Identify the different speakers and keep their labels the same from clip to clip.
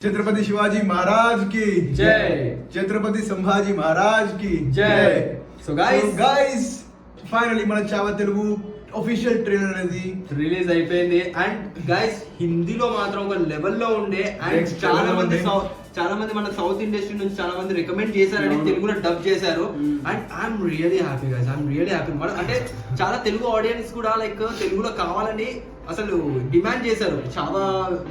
Speaker 1: छत्रपति शिवाजी महाराज की
Speaker 2: जय।
Speaker 1: छत्रपति संभाजी महाराज की
Speaker 2: जय। So guys,
Speaker 1: ఫైనల్లీ మన చావా తెలుగు ఆఫీషియల్ ట్రైలర్ అనేది
Speaker 2: రిలీజ్ అయిపోయింది. అండ్ గైస్ హిందీలో మాత్రం ఒక లెవెల్లో ఉండే. అండ్
Speaker 1: Next
Speaker 2: చాలా
Speaker 1: level
Speaker 2: మంది
Speaker 1: ఉంది.
Speaker 2: చాలా మంది మన సౌత్ ఇండస్ట్రీ నుంచి చాలా మంది రికమెండ్ చేశారని తెలుగులో డబ్ చేశారు. And I'm really happy guys, I'm really happy. అంటే చాలా తెలుగు ఆడియన్స్ కూడా లైక్ తెలుగులో కావాలని అసలు డిమాండ్ చేశారు. చాలా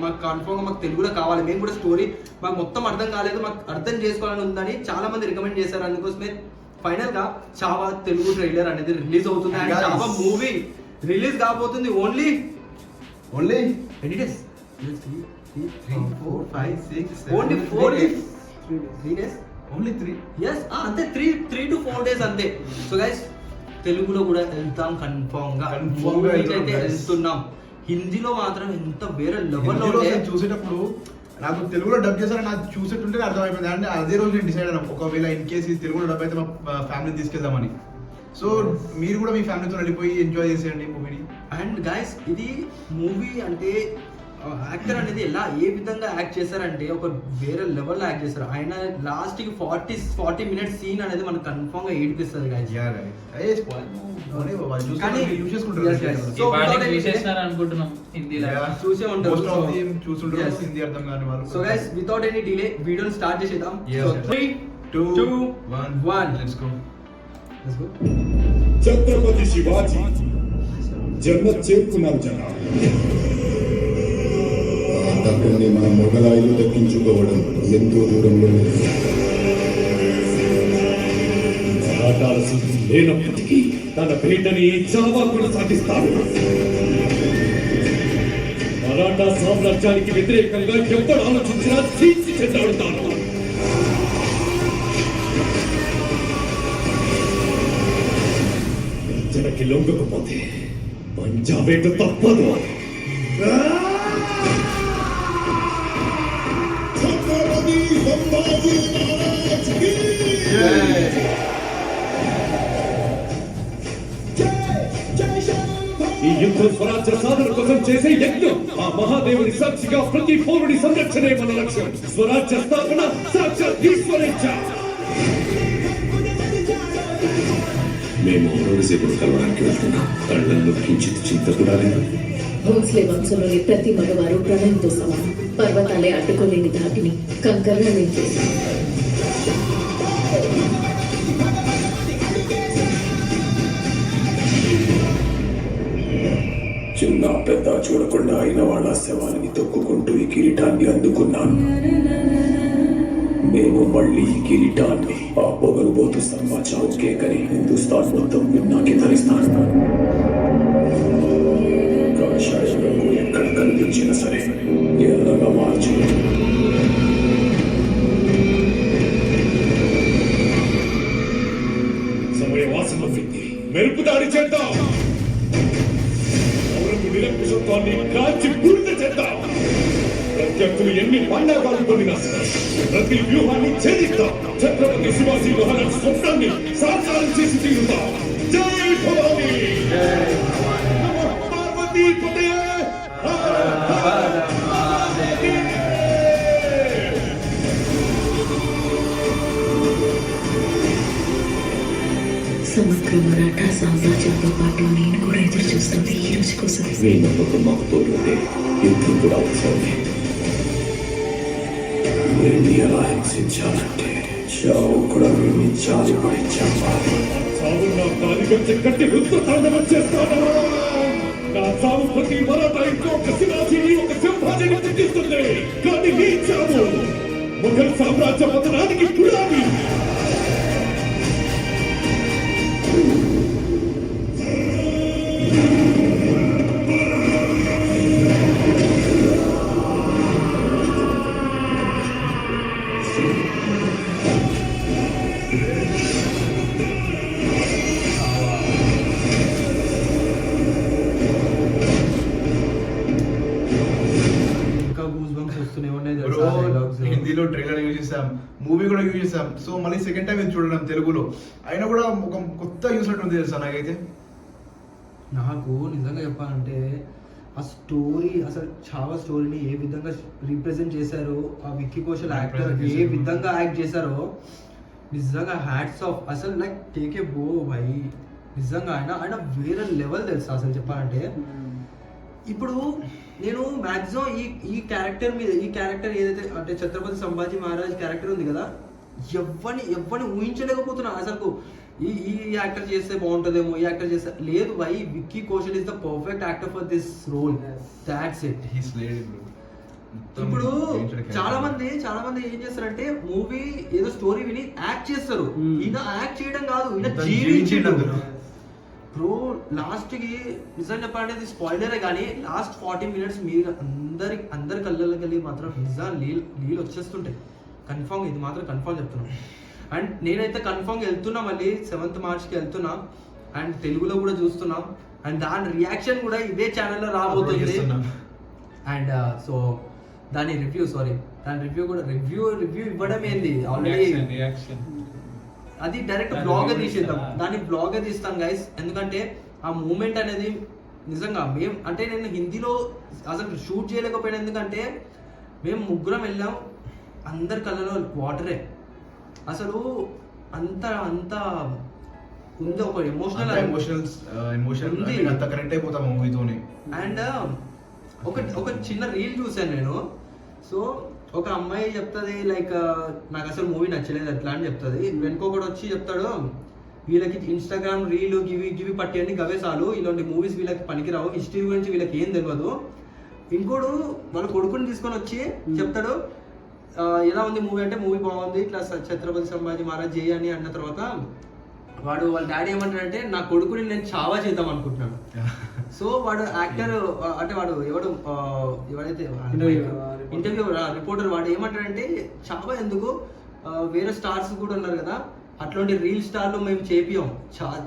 Speaker 2: మాకు కన్ఫర్మ్ మాకు తెలుగులో కావాలి, మేము కూడా స్టోరీ మాకు మొత్తం అర్థం కాలేదు, మాకు అర్థం చేసుకోవాలని ఉందని చాలా మంది రికమెండ్ చేశారు. అందుకోసమే ఫైనల్ గా చావా తెలుగు ట్రైలర్ అనేది రిలీజ్ అవుతుంది. అండ్ చావా మూవీ రిలీజ్ కాబోతుంది ఓన్లీ ఎన్ని డేస్? 3 to 4 days అంతే. సో గైస్ తెలుగులో కూడా వెళ్తాం కన్ఫర్మ్ గా అయితే వెళ్తున్నాం. హిందీలో మాత్రం ఎంత వేరే లెవెల్లో
Speaker 1: చూసేటప్పుడు నాకు తెలుగులో డబ్ చేశారని నాకు చూసేటుంటే అర్థమైపోయింది. అంటే అదే రోజు నేను డిసైడ్ అయినా ఒకవేళ ఇన్ కేసు తెలుగులో డబ్ అయితే మా ఫ్యామిలీని తీసుకెళ్దామని. సో మీరు కూడా మీ ఫ్యామిలీతో వెళ్ళిపోయి ఎంజాయ్ చేసేయండి మూవీని.
Speaker 2: అండ్ గైస్ ఇది మూవీ అంటే యాక్టర్ అనేది ఎలా ఏ విధంగా యాక్ట్ చేశారంటే ఒక వేరే లెవెల్లో యాక్ట్ చేశారు. ఆయన లాస్ట్ కి 40 మినిట్స్ సీన్ అనేది మనకు కన్ఫర్మ్ గా ఏడిపిస్తుంది గైస్. చూసే ఉంటారు. So guys without any delay వీడియోని స్టార్ట్ చేసేద్దాం. 3, 2, 1 లెట్స్ గో.
Speaker 3: ఛత్రపతి శివాజీ జన్మత్ చేరుకున్నారు జన. తప్పని మన మొగలాయిలు దక్కించుకోవడం ఎంతో దూరంలో మరాఠాల సిద్ధం లేనప్పటికీ తన పేటని చావా కొనసాగిస్తాడు. మరాఠా సామ్రాజ్యానికి వ్యతిరేకంగా ఎవ్వడు ఆలోచించినా తీర్చి చెడ్డాడుతాను. జనకి లొంగకపోతే పంజాబేట తప్పదు. ఈ యుద్ధ స్వరాజ్య సాధన కోసం చేసే యజ్ఞం, ఆ మహాదేవుని సాక్షిగా ప్రతి పౌరుడి సంరక్షణే మన లక్ష్యం. స్వరాజ్య స్థాపన సాక్షాత్ ఈశ్వరేచ్ఛ. మేము ఔరంగజేబును కలవడానికి వెళ్తున్నాం. కళ్ళల్లో కించిత్ చింత కూడా లేదు.
Speaker 4: భోస్లే వంశంలోని ప్రతి మగవారు ప్రణయంతో సమానం. పర్వతాలే అడ్డుకోలేని దాటిని కంకరణ నింపేసి
Speaker 3: చిన్న పెద్ద చూడకుండా అయిన వాళ్ళ శవాన్ని తొక్కుకుంటూ ఈ కిరీటాన్ని అందుకున్నాను. మేము మళ్ళీ ఈ కిరీటాన్ని ఆ పొగలుబోతు సమాచారం కేకని హిందుస్థాన్ మొత్తం విన్నాకి ధరిస్తాను. కాషాయ రంగు ఎక్కడ కనిపించినా సరే ఎర్రగా మార్చి సమయవాసన మెరుపు దాడి చేద్దాం. నిరంకుశత్వాన్ని కాల్చి పూర్తి చేద్దాం. ప్రత్యర్థులు ఎన్ని పండాగాలు పొందినా ప్రతి వ్యూహాన్ని ఛేదిస్తాం. ఛత్రపతి శివాజీ మహారాజ్ స్వప్నాన్ని సాకారం చేసి తీరుతాం. జై భవానీ, పార్వతీ పతయే.
Speaker 4: సమగ్ర మరాఠా సామ్రాజ్యంతో పాటు నేను కూడా ఎదురు చూస్తుంది ఈ రోజు కోసం.
Speaker 3: మీ నమ్మకం మాకు తోడుంటే యుద్ధం కూడా అవసరమే. మేము ఎలా హింసించాలంటే చావు కూడా మేము చాలి పడి చెప్పాలి. చావు నా కాలిగొచ్చి కట్టి వృత్త తాండవం చేస్తాను. నా చావు ప్రతి మరాఠా ఇంట్లో ఒక శివాజీని ఒక సింహాజీని చిత్తిస్తుంది. కానీ నీ చావు మొఘల్ సామ్రాజ్య పతనానికి పునాది.
Speaker 1: హిందీలో ట్రైలర్ యూజ్ చేసాం, మూవీ కూడా యూజ్ చేసాం. సో మళ్ళీ సెకండ్ టైం ఇది చూడడం తెలుగులో అయినా కూడా ఒక కొత్త యూస్ ఉంటుంది తెలుసా నాకైతే.
Speaker 2: నాకు నిజంగా చెప్పాలంటే ఆ స్టోరీ అసలు చాలా స్టోరీని ఏ విధంగా రీప్రజెంట్ చేశారో, ఆ విక్కీ కౌశల్ యాక్టర్ ఏ విధంగా యాక్ట్ చేశారో నిజంగా హ్యాట్స్ ఆఫ్. అసలు లైక్ టేక్ ఏ బో బై, నిజంగా ఆయన వేరే లెవెల్ తెలుసు అసలు చెప్పాలంటే. ఇప్పుడు నేను మ్యాక్సిమం ఈ క్యారెక్టర్ మీద, ఈ క్యారెక్టర్ ఏదైతే అంటే ఛత్రపతి సంభాజీ మహారాజ్ క్యారెక్టర్ ఉంది కదా, ఎవరిని ఊహించలేకపోతున్నా అసలు. ఈ యాక్టర్ చేస్తే బాగుంటుందేమో, ఈ యాక్టర్ చేస్తే లేదు why, Vicky Kaushal is the perfect actor for this role, that's it. ఇప్పుడు చాలా మంది ఏం చేస్తారంటే మూవీ ఏదో స్టోరీ విని యాక్ట్ చేస్తారు, ఈయన యాక్ట్ చేయడం కాదు, ఈయన జీవించడం. బ్రో లాస్ట్ కి నిజం చెప్పాలంటే స్పాయిలరే కానీ లాస్ట్ 40 minutes మీరు అందరి కళ్ళకి వెళ్ళి మాత్రం నిజం నీళ్ళు వచ్చేస్తుంటాయి కన్ఫామ్. ఇది మాత్రం కన్ఫామ్ చెప్తున్నాం. అండ్ నేనైతే కన్ఫామ్ వెళ్తున్నా, మళ్ళీ 7th March వెళ్తున్నా, అండ్ తెలుగులో కూడా చూస్తున్నాం, అండ్ దాని రియాక్షన్ కూడా ఇదే ఛానల్లో రాబోతుంది. అండ్ సో దాని రివ్యూ కూడా రివ్యూ ఇవ్వడం ఏంది, ఆల్రెడీ అది డైరెక్ట్ బ్లాగ్ తీసేద్దాం, దాన్ని బ్లాగ్ తీస్తాను గైస్. ఎందుకంటే ఆ మూమెంట్ అనేది నిజంగా నేను హిందీలో అసలు షూట్ చేయలేకపోయినా, ఎందుకంటే మేము ముగ్గురం వెళ్ళాం, అందరి కళ్ళలో వాటరే. అసలు అంత ఉంది, ఒక ఎమోషనల్
Speaker 1: అంత కనెక్ట్ అయిపోతాం మూవీతోని.
Speaker 2: అండ్ ఒక చిన్న రీల్ చూసాను నేను. సో ఒక అమ్మాయి చెప్తుంది లైక్ నాకు అసలు మూవీ నచ్చలేదు అట్లా అని చెప్తుంది. వెనుకొకటి వచ్చి చెప్తాడు, వీళ్ళకి ఇన్స్టాగ్రామ్ రీల్ గివి పట్టేయండి, గవే చాలు, ఇలాంటి మూవీస్ వీళ్ళకి పనికిరావు, హిస్టరీ గురించి వీళ్ళకి ఏం తెలియదు. ఇంకోడు వాళ్ళ కొడుకుని తీసుకొని వచ్చి చెప్తాడు, ఎలా ఉంది మూవీ అంటే మూవీ బాగుంది, ఇట్లా ఛత్రపతి సంభాజీ మహారాజ్ జై అని అన్న తర్వాత వాళ్ళ డాడీ ఏమంటాడంటే నా కొడుకుని నేను చావా చేద్దాం అనుకుంటున్నాను. సో వాడు యాక్టర్ అంటే ఎవడైతే ఇంటర్వ్యూ రిపోర్టర్ వాడు ఏమంటాడంటే చావా ఎందుకు, వేరే స్టార్స్ కూడా ఉన్నారు కదా, అట్లాంటి రీల్ స్టార్లు మేము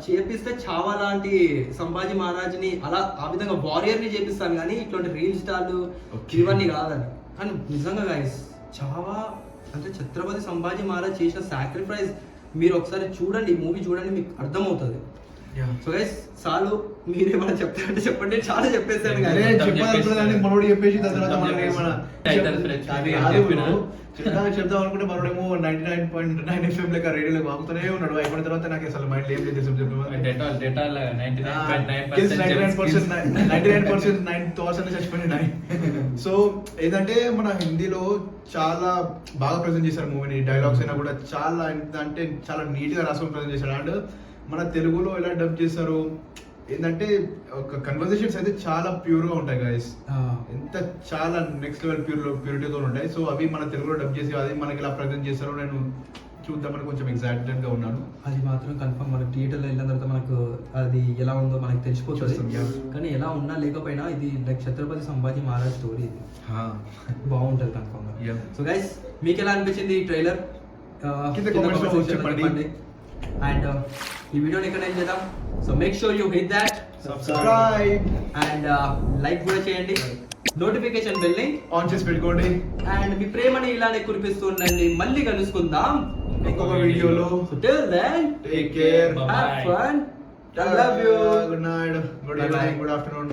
Speaker 2: చేపిస్తే చావా లాంటి సంభాజీ మహారాజ్ని అలా ఆ విధంగా వారియర్ని చేపిస్తాను, కానీ ఇట్లాంటి రీల్ స్టార్లు ఇవన్నీ కాదని. కానీ నిజంగా గైస్ చావా అంటే ఛత్రపతి సంభాజీ మహారాజ్ చేసిన సాక్రిఫైస్ మీరు ఒకసారి చూడండి, ఈ మూవీ చూడండి, మీకు అర్థమవుతుంది. సో గైస్ చాలు, మీరేమైనా చెప్తారంటే చెప్పండి, చాలా చెప్పేసాను
Speaker 1: మనోడు చెప్పేసి చెప్దాం అనుకుంటే మనోడేమో 99.9 FM లెక్క రేడియోలో వాగుతూనే ఉన్నాడు. అయిపోయిన తర్వాత నాకు అసలు మైండ్ ఏం లేదు 99% చచ్చిపోయినాయి. సో ఏదంటే మన హిందీలో చాలా బాగా ప్రెజెంట్ చేశారు మూవీని, డైలాగ్స్ అయినా కూడా చాలా అంటే చాలా నీట్ గా రాసుకొని ప్రెజెంట్ చేశారు. అండ్ మన తెలుగులో ఎలా డబ్ చేస్తారు ఏంటంటే ఒక కన్వర్సేషన్స్ అయితే చాలా ప్యూర్ గా ఉంటాయి గైస్, ఎంత చాలా నెక్స్ట్ లెవెల్ ప్యూరిటీతో ఉంటాయి. సో అవి మన తెలుగులో డబ్ చేసి అది మనకి ఇలా ప్రజెంట్ చేస్తారో నేను చూద్దామని కొంచెం ఎక్సైటెడ్ గా ఉన్నాను.
Speaker 2: అది మాత్రం కన్ఫర్మ్, మనకి థియేటర్లో వెళ్ళిన తర్వాత మనకు అది ఎలా ఉందో మనకు తెలిసిపోతుంది. కానీ ఎలా ఉన్నా లేకపోయినా ఇది లైక్ ఛత్రపతి సంభాజీ మహారాజ్ స్టోరీ, ఇది బాగుంటుంది కన్ఫర్మ్ గా. సో గైస్ మీకు ఎలా అనిపించింది ఈ ట్రైలర్ చెప్పండి. అండ్ ఈ వీడియోని ఇక్కడ ఏం చేద్దాం, so make sure you hit that
Speaker 1: subscribe
Speaker 2: and like కూడా చేయండి, నోటిఫికేషన్ బెల్ ని
Speaker 1: ఆన్ చేసి పెట్టుకోండి.
Speaker 2: అండ్ మీ ప్రేమని ఇలానే కురిపిస్తూ ఉండండి. మళ్ళీ కలుసుకుందాం
Speaker 1: ఇంకొక వీడియోలో.
Speaker 2: Till then
Speaker 1: take care,
Speaker 2: have fun, I love you,
Speaker 1: good night, good evening, good afternoon.